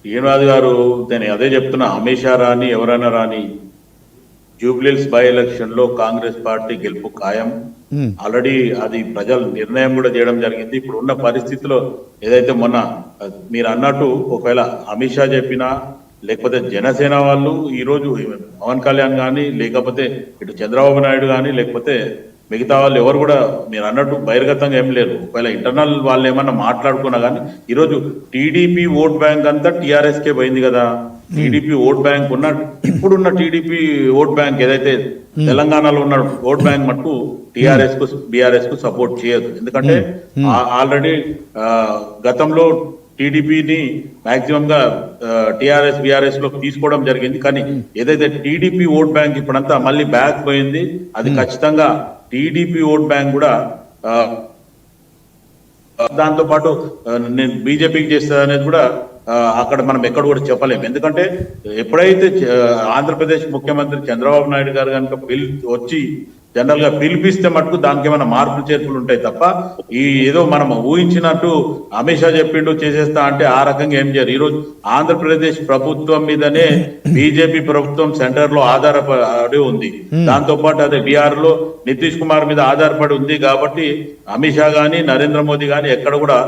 శ్రీనివాస్ గారు నేను అదే చెప్తున్నా, అమిత్ షా రాని ఎవరైనా రాని జూబ్లీహిల్స్ బై ఎలక్షన్ లో కాంగ్రెస్ పార్టీ గెలుపు ఖాయం. ఉమ్, ఆల్రెడీ అది ప్రజలు నిర్ణయం కూడా చేయడం జరిగింది. ఇప్పుడు ఉన్న పరిస్థితిలో ఏదైతే మొన్న మీరు అన్నట్టు ఒకవేళ అమిత్ షా చెప్పినా లేకపోతే జనసేన వాళ్ళు ఈ రోజు పవన్ కళ్యాణ్ కానీ లేకపోతే ఇటు చంద్రబాబు నాయుడు కానీ లేకపోతే మిగతా వాళ్ళు ఎవరు కూడా మీరు అన్నట్టు బహిర్గతంగా ఏం లేరు. ఒకవేళ ఇంటర్నల్ వాళ్ళు ఏమన్నా మాట్లాడుకున్నా కానీ ఈరోజు టీడీపీ ఓట్ బ్యాంక్ అంతా టీఆర్ఎస్ కే పోయింది కదా. టీడీపీ ఓట్ బ్యాంక్ ఇప్పుడున్న టీడీపీ ఓట్ బ్యాంక్ ఏదైతే తెలంగాణలో ఉన్న ఓట్ బ్యాంక్ మటుకు టిఆర్ఎస్ కు బీఆర్ఎస్ కు సపోర్ట్ చేయదు. ఎందుకంటే ఆల్రెడీ గతంలో టీడీపీని మాక్సిమం గా టిఆర్ఎస్ బీఆర్ఎస్ లో తీసుకోవడం జరిగింది. కానీ ఏదైతే టీడీపీ ఓట్ బ్యాంక్ ఇప్పుడంతా మళ్ళీ బ్యాక్ పోయింది. అది ఖచ్చితంగా టీడీపీ ఓట్ బ్యాంక్ కూడా దాంతో పాటు నేను బీజేపీకి చేస్తా అనేది కూడా అక్కడ మనం ఎక్కడ కూడా చెప్పలేము. ఎందుకంటే ఎప్పుడైతే ఆంధ్రప్రదేశ్ ముఖ్యమంత్రి చంద్రబాబు నాయుడు గారు కనుక వచ్చి జనరల్ గా పిలిపిస్తే మటుకు దానికి ఏమైనా మార్పులు చేర్పులు ఉంటాయి తప్ప ఈ ఏదో మనం ఊహించినట్టు అమిత్ షా చెప్పిండు చేసేస్తా అంటే ఆ రకంగా ఏం చేయరు. ఈరోజు ఆంధ్రప్రదేశ్ ప్రభుత్వం మీదనే బీజేపీ ప్రభుత్వం సెంటర్ లో ఆధారపడి ఉంది. దాంతో పాటు అదే బీహార్ లో నితీష్ కుమార్ మీద ఆధారపడి ఉంది. కాబట్టి అమిత్ షా గాని నరేంద్ర మోదీ గాని ఎక్కడ కూడా